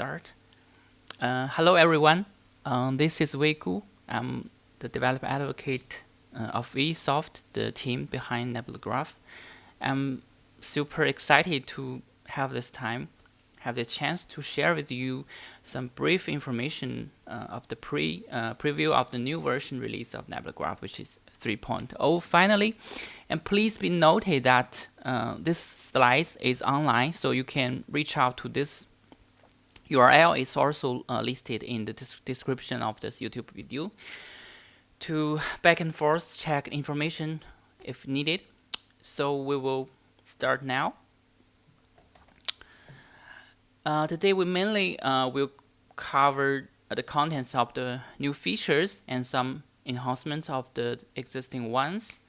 Start. Hello everyone. This is Wei Gu. I'm the developer advocate of vSoft, the team behind Nebula Graph. I'm super excited to have this time, have the chance to share with you some brief information of the preview of the new version release of Nebula Graph, which is 3.0 finally. And please be noted that this slide is online, so you can reach out to this URL is also listed in the description of this YouTube video to back and forth check information if needed. So we will start now. Today we mainly will cover the contents of the new features and some enhancements of the existing ones.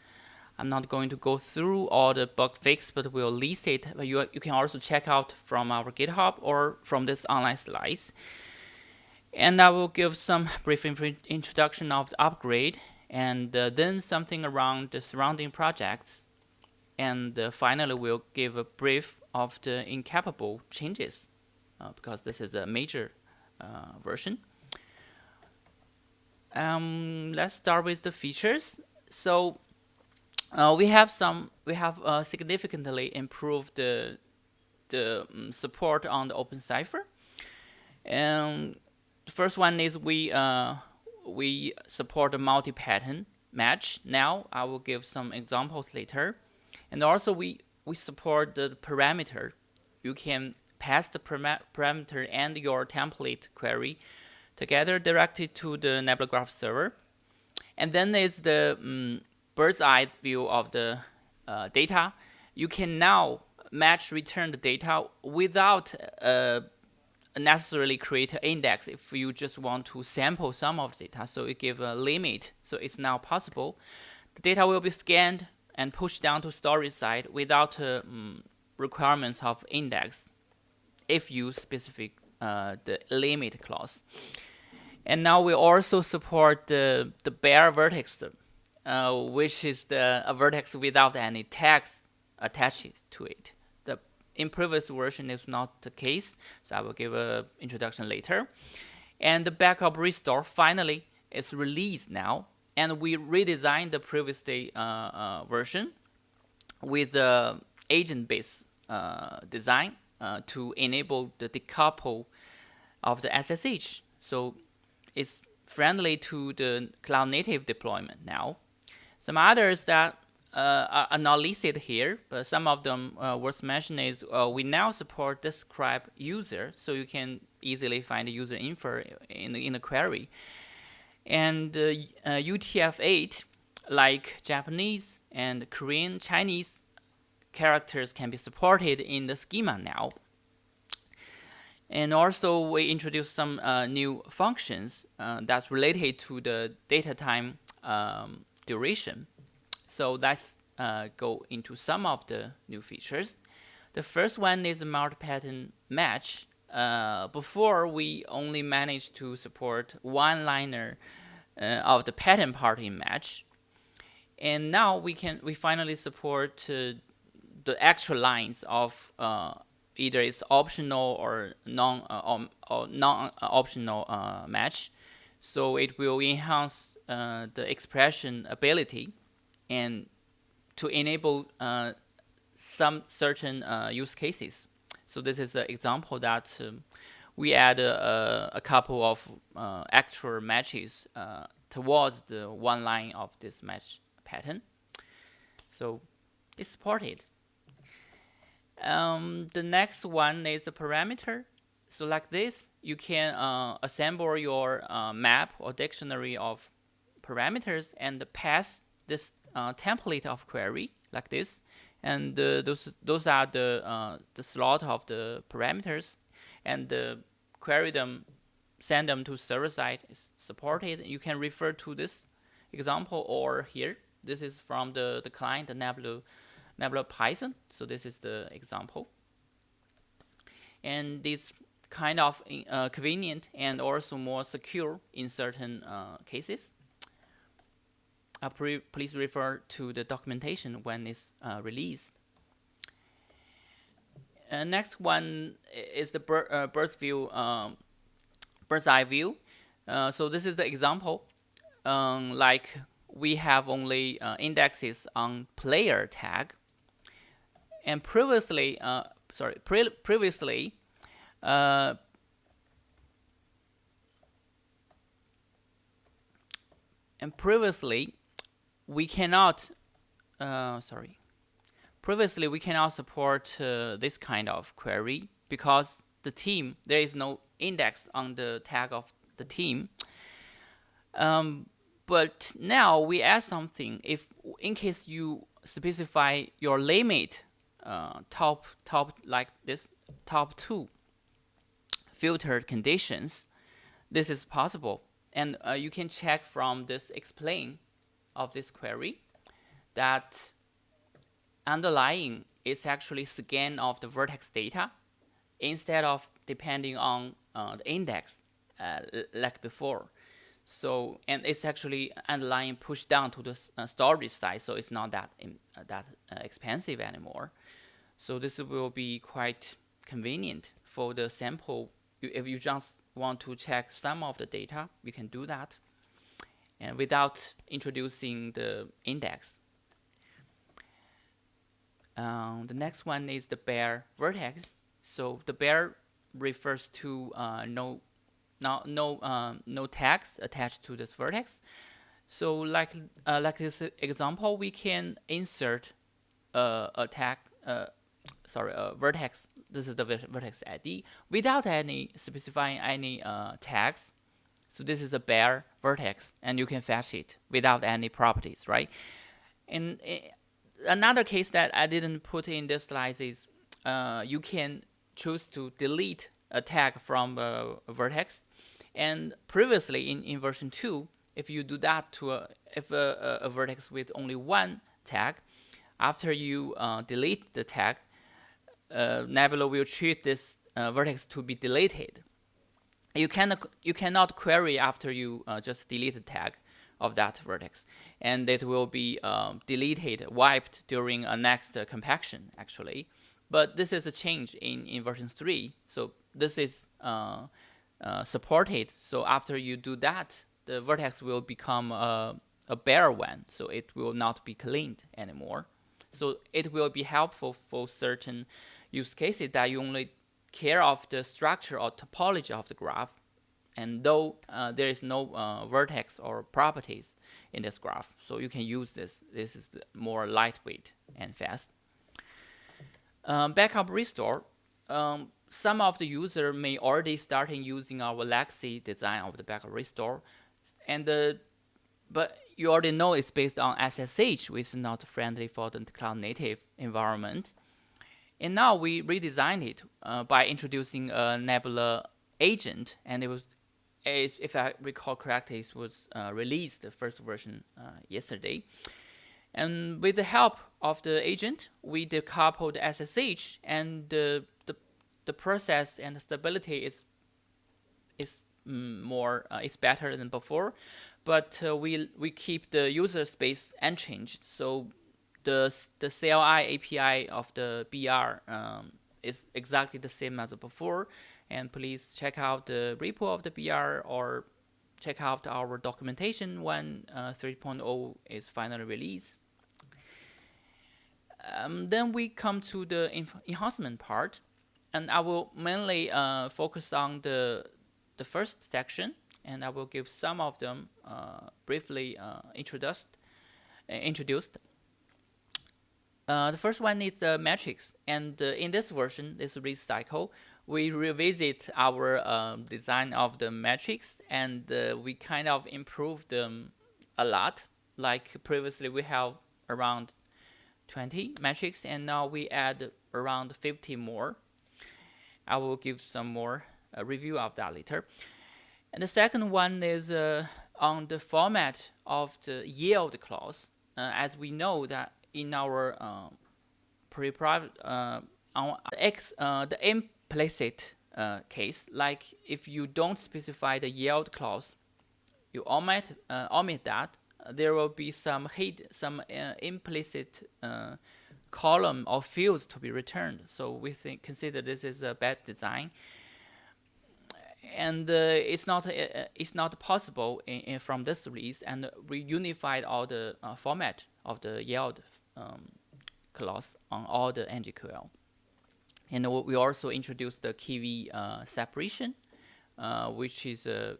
I'm not going to go through all the bug fix, but we'll list it. You can also check out from our GitHub or from this online slides. And I will give some brief introduction of the upgrade, and then something around the surrounding projects. And finally, we'll give a brief of the Incompatible changes, because this is a major version. Let's start with the features. So we have significantly improved the support on the OpenCypher. And the first one is we support a multi-pattern match. Now I will give some examples later. And also we support the parameter. You can pass the parameter and your template query together directly to the Nebula Graph server. And then there's the bird's eye view of the data. You can now return the data without necessarily create an index if you just want to sample some of the data. So it gives a limit. So it's now possible. The data will be scanned and pushed down to storage side without requirements of index if you specify the limit clause. And now we also support the bare vertex, which is a vertex without any tags attached to it. In previous version is not the case, so I will give an introduction later. And the backup restore finally is released now, and we redesigned the previous day version with the agent-based design to enable the decouple of the SSH. So it's friendly to the cloud-native deployment now. Some others that are not listed here, but some of them worth mentioning is we now support describe user, so you can easily find the user info in the query. And UTF-8, like Japanese and Korean, Chinese characters can be supported in the schema now. And also we introduced some new functions that's related to the data time duration. So let's go into some of the new features. The first one is a multi-pattern match. Before we only managed to support one liner of the pattern part in match, and now we finally support the actual lines of either it's optional or non-optional match. So it will enhance the expression ability and to enable some certain use cases. So this is an example that we add a couple of actual matches towards the one line of this match pattern. So it's supported. The next one is a parameter. So like this, you can assemble your map or dictionary of parameters and pass this template of query like this, and those are the slot of the parameters, and query them, send them to server side is supported. You can refer to this example or here. This is from the client, the Nebula Python. So this is the example, and this kind of convenient and also more secure in certain cases. Please refer to the documentation when it's released. Next one is the bird's eye view. So this is the example. Like we have only indexes on player tag, and previously, we cannot previously we cannot support this kind of query because there is no index on the tag of the team. But now we add something. If in case you specify your limit top like this top 2 filtered conditions, this is possible, and you can check from this explain of this query that underlying is actually scan of the vertex data instead of depending on the index like before. So, and it's actually underlying pushed down to the storage side, so it's not that expensive anymore. So this will be quite convenient for the sample. If you just want to check some of the data, you can do that, and without introducing the index. The next one is the bare vertex. So the bare refers to no tags attached to this vertex. So like this example, we can insert a tag, a vertex. This is the vertex ID without any specifying any tags. So this is a bare vertex, and you can fetch it without any properties, right? And another case that I didn't put in this slide is you can choose to delete a tag from a vertex. And previously in version 2, if you do that to a vertex with only one tag, after you delete the tag, Nebula will treat this vertex to be deleted. You cannot query after you just delete the tag of that vertex, and it will be deleted, wiped during a next compaction actually. But this is a change in version 3, so this is supported. So after you do that, the vertex will become a bare one, so it will not be cleaned anymore. So it will be helpful for certain use cases that you only care of the structure or topology of the graph, and though there is no vertex or properties in this graph, so you can use this. This is more lightweight and fast. Backup restore. Some of the user may already starting using our legacy design of the backup restore, and but you already know it's based on SSH, which is not friendly for the cloud native environment. And now we redesigned it by introducing a Nebula agent, and it was, if I recall correctly, it was released, the first version yesterday. And with the help of the agent, we decoupled SSH, and the process and the stability is better than before, but we keep the user space unchanged. So the CLI API of the BR is exactly the same as before. And please check out the repo of the BR or check out our documentation when 3.0 is finally released. Then we come to the enhancement part, and I will mainly focus on the first section, and I will give some of them briefly introduced. The first one is the metrics, and in this version, this release cycle, we revisit our design of the metrics, and we kind of improved them a lot. Like previously, we have around 20 metrics, and now we add around 50 more. I will give some more review of that later. And the second one is on the format of the yield clause. As we know that in our the implicit case, like if you don't specify the yield clause, you omit that, there will be some implicit column or fields to be returned. So we consider this is a bad design, and it's not possible from this release. And we unified all the format of the yield class on all the ngQL. And we also introduced the key separation, which is a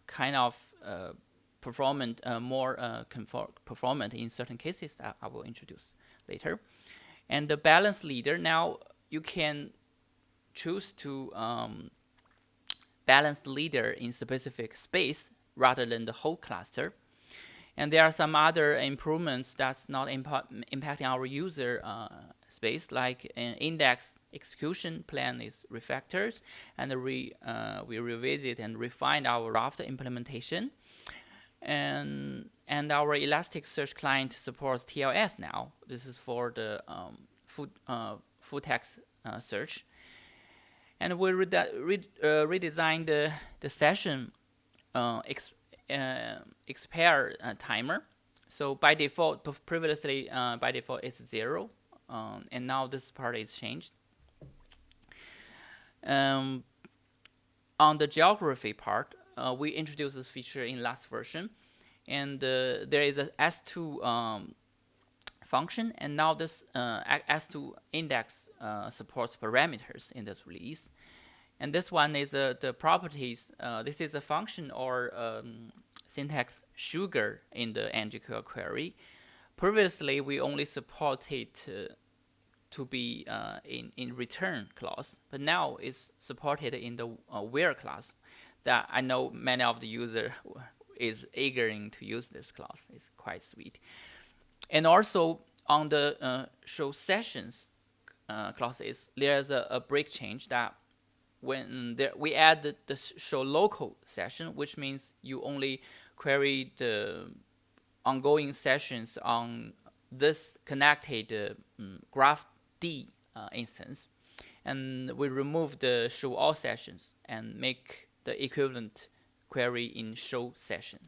kind of performant, more performant in certain cases that I will introduce later. And the balance leader, now you can choose to balance the leader in specific space rather than the whole cluster. And there are some other improvements that's not impacting our user space, like an index execution plan is refactored, and we revisit and refine our raft implementation. And our Elasticsearch client supports TLS now. This is for the full text search. And we redesigned the session expire timer. So by default, previously by default it's 0, and now this part is changed. On the geography part, we introduced this feature in last version, and there is a S2 function, and now this S2 index supports parameters in this release. And this one is the properties. This is a function or syntax sugar in the ngQL query. Previously, we only supported to be in return clause, but now it's supported in the where class. That I know many of the user is eager to use this class. It's quite sweet. And also on the show sessions classes, there's a break change that when we add the show local session, which means you only query the ongoing sessions on this connected graph D instance, and we remove the show all sessions and make the equivalent query in show session.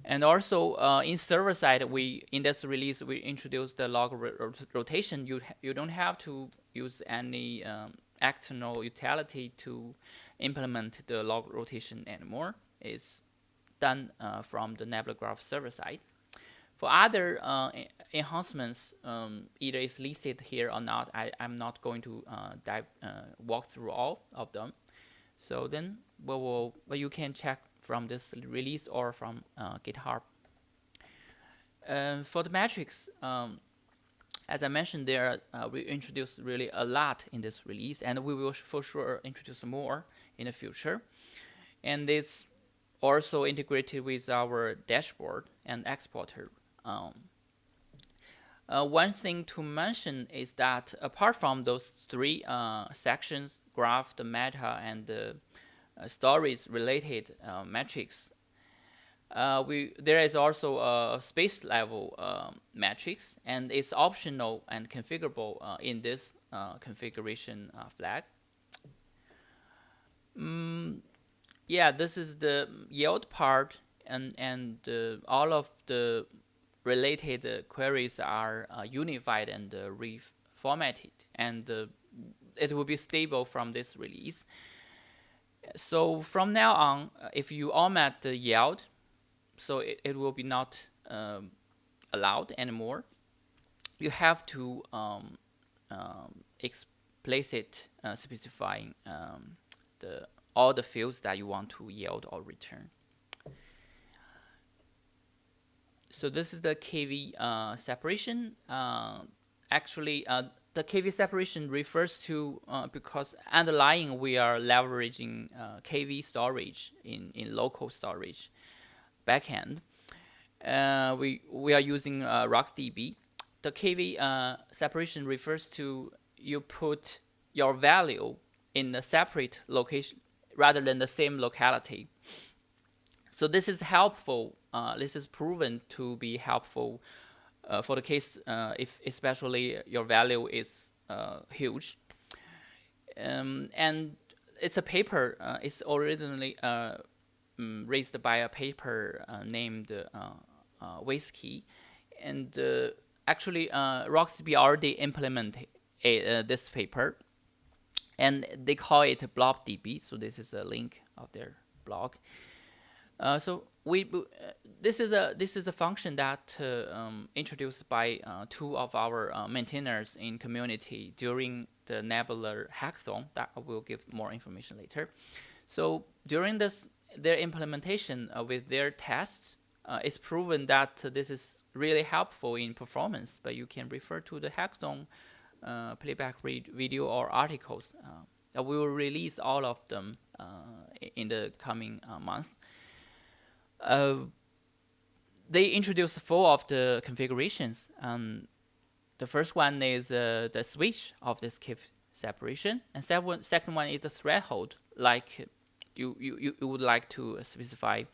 And also in server side, in this release we introduced the log rotation. You don't have to use any external utility to implement the log rotation anymore. It's done from the Nebula Graph server side. For other enhancements, either it's listed here or not. I'm not going to walk through all of them. So then you can check from this release or from GitHub. For the metrics, as I mentioned there, we introduced really a lot in this release, and we will for sure introduce more in the future. And it's also integrated with our dashboard and exporter. One thing to mention is that apart from those three sections, graph, the meta, and the stories related metrics, there is also a space level metrics, and it's optional and configurable in this configuration flag. Yeah, this is the yield part, and all of the related queries are unified and reformatted, and it will be stable from this release. So from now on, if you omit the yield, so it will be not allowed anymore. You have to explicit specifying all the fields that you want to yield or return. So this is the KV separation. Actually, the KV separation refers to because underlying we are leveraging KV storage in local storage backend. We are using RocksDB. The KV separation refers to you put your value in a separate location rather than the same locality. So this is helpful. This is proven to be helpful for the case if especially your value is huge. And it's a paper. It's originally raised by a paper named Whiskey, and actually RocksDB already implemented this paper, and they call it BlobDB. So this is a link of their blog. So this is a function that introduced by two of our maintainers in community during the Nebula hackathon. That I will give more information later. So during their implementation with their tests, it's proven that this is really helpful in performance. But you can refer to the hackathon playback video or articles. We will release all of them in the coming months. They introduced 4 of the configurations. The first one is the switch of the skip separation, and second one is the threshold. Like you would like to specify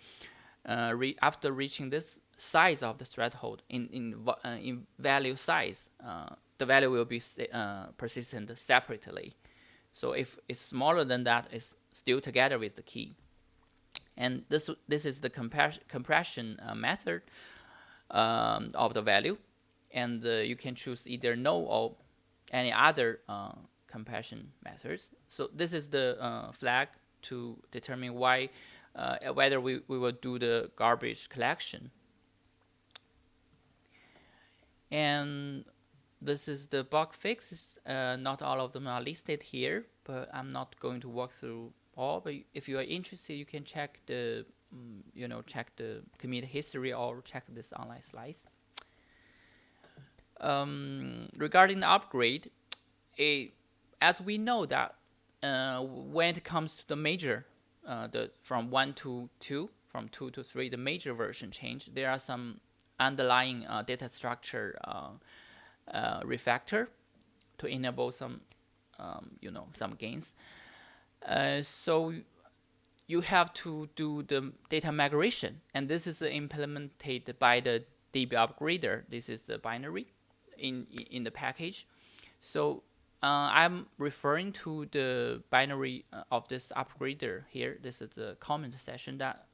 after reaching this size of the threshold in value size, the value will be persistent separately. So if it's smaller than that, it's still together with the key. And this is the compression method of the value, and you can choose either no or any other compression methods. So this is the flag to determine whether we will do the garbage collection. And this is the bug fixes. Not all of them are listed here, but I'm not going to walk through all. But if you are interested, you can check the check the commit history or check this online slides. Regarding the upgrade, as we know that when it comes to the major, from 1 to 2, from 2 to 3, the major version change, there are some underlying data structure refactor to enable some some gains. So you have to do the data migration, and this is implemented by the DB upgrader. This is the binary in the package. So I'm referring to the binary of this upgrader here. This is the comment session that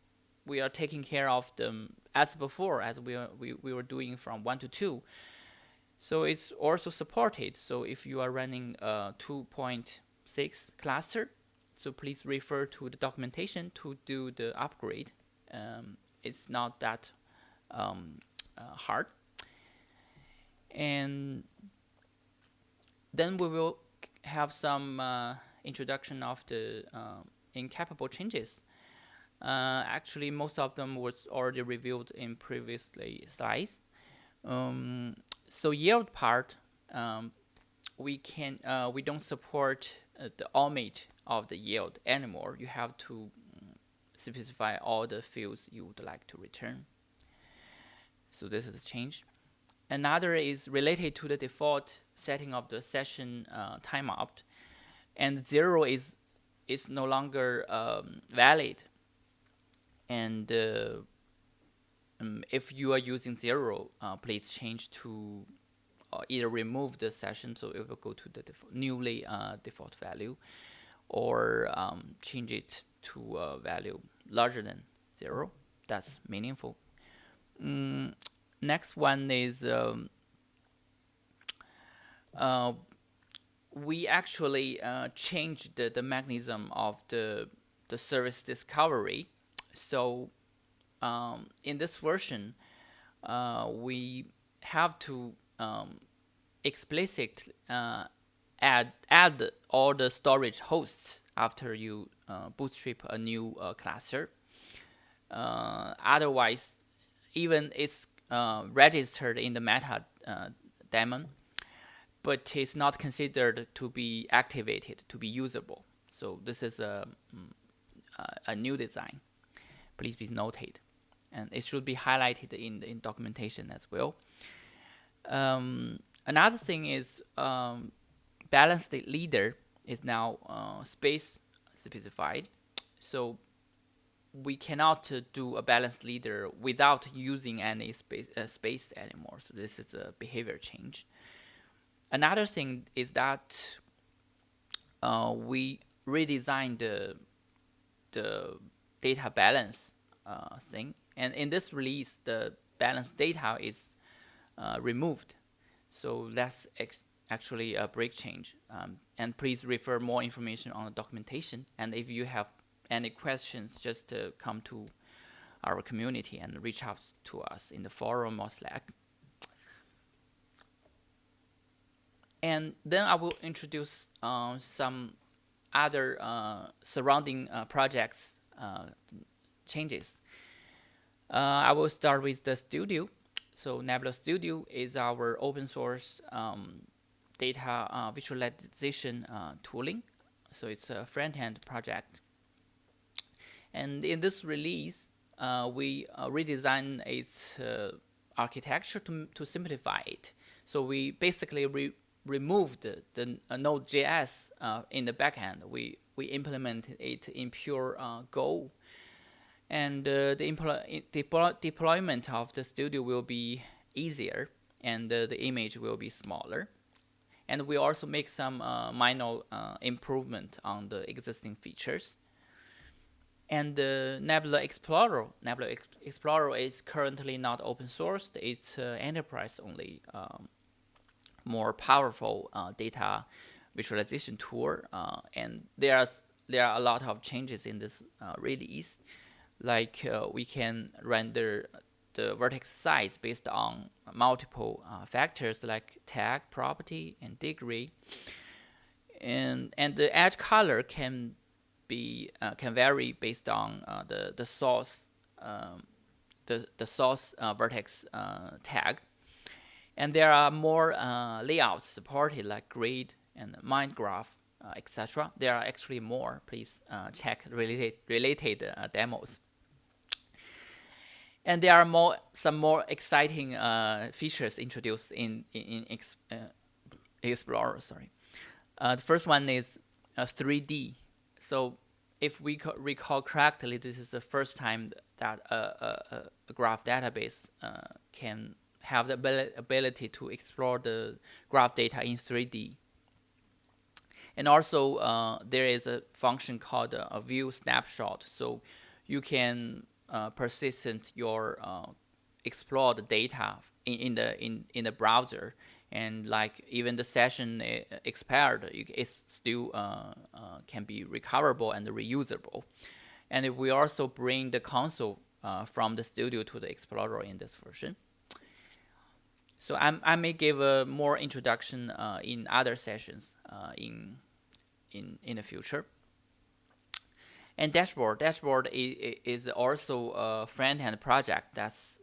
we are taking care of them as before, as we were doing from 1 to 2. So it's also supported. So if you are running a 2.6 cluster, so please refer to the documentation to do the upgrade. It's not that hard. And then we will have some introduction of the incapable changes. Actually, most of them was already reviewed in previously slides. So yield part, we don't support the omit of the yield anymore. You have to specify all the fields you would like to return. So this is a change. Another is related to the default setting of the session timeout, and 0 is no longer valid. And if you are using 0, please change to either remove the session, so it will go to the newly default value, or change it to a value larger than 0. That's meaningful. Next one is we actually changed the mechanism of the service discovery. So in this version, we have to explicitly add all the storage hosts after you bootstrap a new cluster. Otherwise, even it's registered in the meta daemon, but it's not considered to be activated, to be usable. So this is a new design. Please be noted, and it should be highlighted in documentation as well. Another thing is balanced leader is now space specified, so we cannot do a balanced leader without using any space anymore. So this is a behavior change. Another thing is that we redesigned the data balance thing, and in this release, the balanced data is removed. So that's actually a break change. And please refer more information on the documentation. And if you have any questions, just come to our community and reach out to us in the forum or Slack. And then I will introduce some other surrounding projects changes. I will start with the Studio. So Nebula Studio is our open source data visualization tooling. So it's a front-end project. And in this release, we redesigned its architecture to simplify it. So we basically removed the Node.js in the backend. We implemented it in pure Go. And the deployment of the Studio will be easier, and the image will be smaller. And we also make some minor improvement on the existing features. And the Nebula Explorer is currently not open sourced. It's enterprise only, more powerful data visualization tool. And there are a lot of changes in this release. Like we can render the vertex size based on multiple factors like tag, property, and degree. And the edge color can vary based on the source the source vertex tag. And there are more layouts supported like grid and mind graph, etc. There are actually more. Please check related demos. And there are some more exciting features introduced in Explorer. Sorry, the first one is 3D. So if we recall correctly, this is the first time that a graph database can have the ability to explore the graph data in 3D. And also there is a function called a view snapshot. So you can persistent your explored data in the browser, and like even the session expired, it still can be recoverable and reusable. And we also bring the console from the Studio to the Explorer in this version. So I may give a more introduction in other sessions in the future. And Dashboard is also a front-end project that's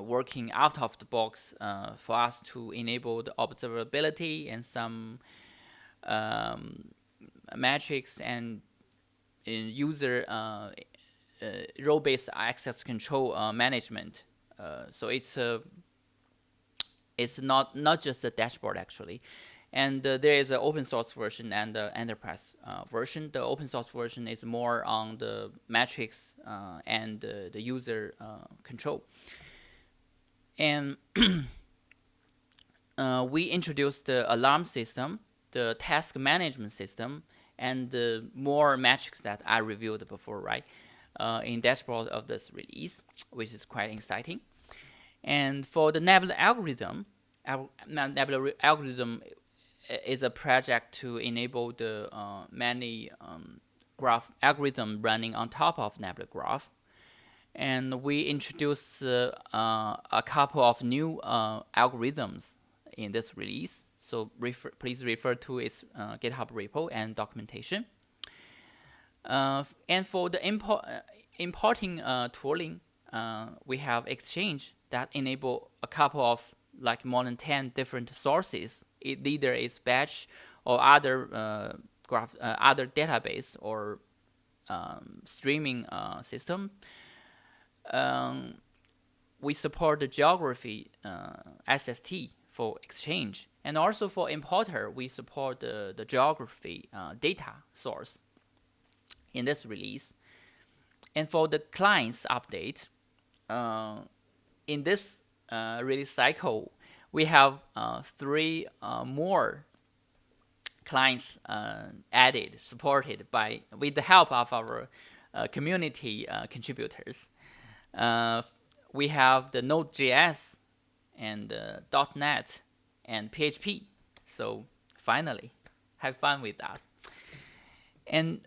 working out of the box for us to enable the observability and some metrics and user role-based access control management. So it's not just a dashboard actually. And there is an open source version and the enterprise version. The open source version is more on the metrics and the user control. And we introduced the alarm system, the task management system, and more metrics that I reviewed before, right? In dashboard of this release, which is quite exciting. And for the Nebula algorithm, Nebula algorithm is a project to enable the many graph algorithm running on top of Nebula Graph. And we introduced a couple of new algorithms in this release. So please refer to its GitHub repo and documentation. And for the importing tooling, we have Exchange that enable a couple of like more than 10 different sources. It either is batch or other graph, other database or streaming system. We support the geography SST for Exchange, and also for importer we support the geography data source in this release. And for the clients update, in this release cycle, we have 3 more clients added, supported with the help of our community contributors. We have the Node.js and .NET and PHP. So finally, have fun with that. And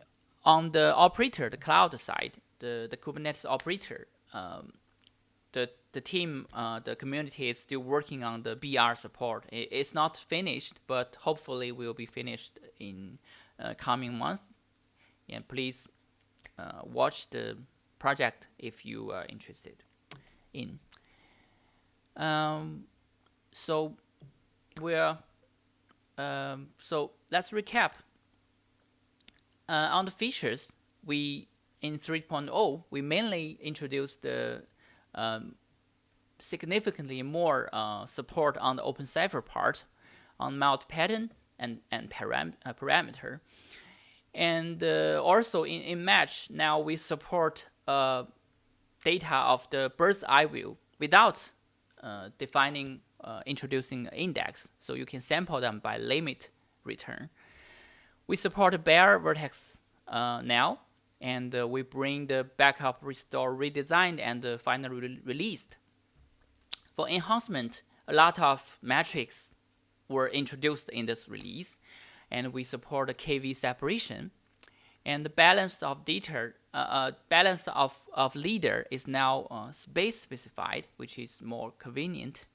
on the operator, the cloud side, the Kubernetes operator, the team, the community is still working on the BR support. It's not finished, but hopefully will be finished in coming month. And please watch the project if you are interested in. So let's recap. On the features, in 3.0 we mainly introduced the significantly more support on the OpenCypher part, on multi-pattern and parameter. And also in Match, now we support data of the bird's eye view without introducing an index. So you can sample them by limit return. We support bare Vertex now, and we bring the backup, restore, redesigned, and finally released. For enhancement, a lot of metrics were introduced in this release, and we support the KV separation. And the balance of data, balance of leader is now space specified, which is more convenient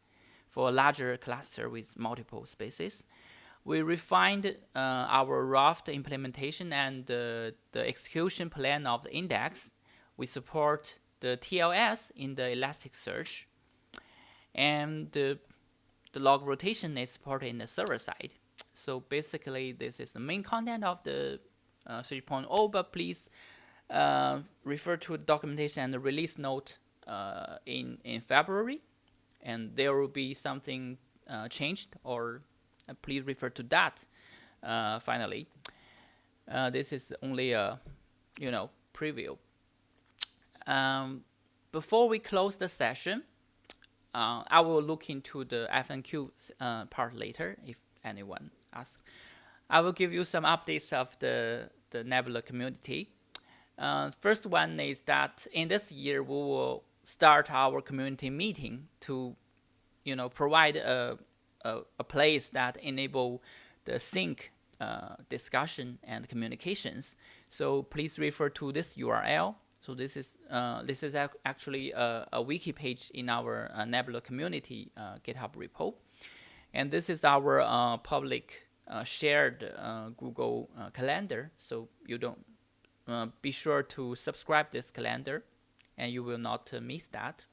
for a larger cluster with multiple spaces. We refined our Raft implementation and the execution plan of the index. We support the TLS in the Elasticsearch, and the log rotation is supported in the server side. So basically, this is the main content of the 3.0, but please refer to the documentation and the release note in February, and there will be something changed, or please refer to that. Finally, this is only a preview. Before we close the session, I will look into the FNQ part later if anyone asks. I will give you some updates of the Nebula community. First one is that in this year we will start our community meeting to provide a place that enable the sync discussion and communications. So please refer to this URL. So this is actually a wiki page in our Nebula community GitHub repo, and this is our public shared Google calendar. So you don't be sure to subscribe this calendar, and you will not miss that.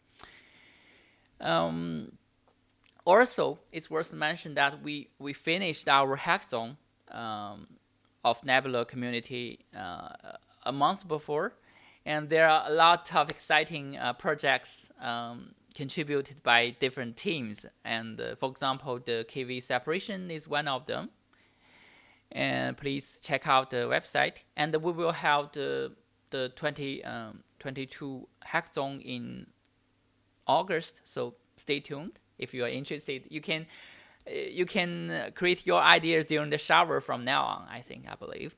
Also, it's worth to mention that we finished our hackathon of Nebula community a month before, and there are a lot of exciting projects contributed by different teams. And for example, the KV separation is one of them. And please check out the website. And we will have the 2022 hackathon in August. So stay tuned. If you are interested, you can create your ideas during the shower from now on, I believe.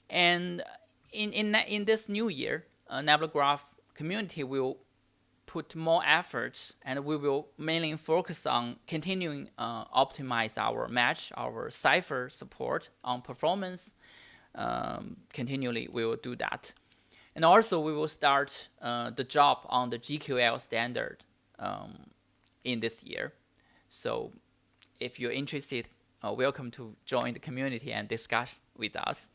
And in this new year, Nebula Graph community will put more efforts, and we will mainly focus on continuing optimize our match, our cypher support on performance. Continually, we will do that. And also, we will start the job on the GQL standard in this year. So if you're interested, welcome to join the community and discuss with us.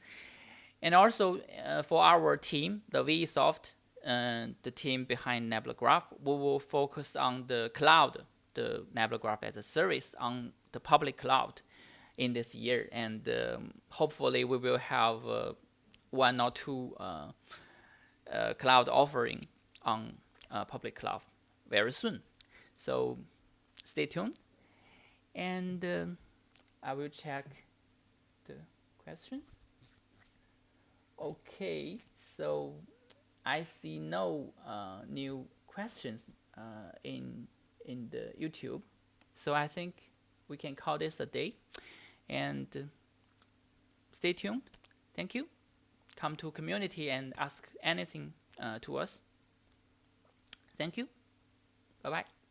And also for our team, the VEsoft, the team behind Nebula Graph, we will focus on the cloud, the Nebula Graph as a service on the public cloud in this year. And hopefully we will have 1 or 2 cloud offering on public cloud very soon. So stay tuned, and I will check the questions. Okay, so I see no new questions in the YouTube, so I think we can call this a day. And stay tuned. Thank you. Come to community and ask anything to us. Thank you. Bye bye.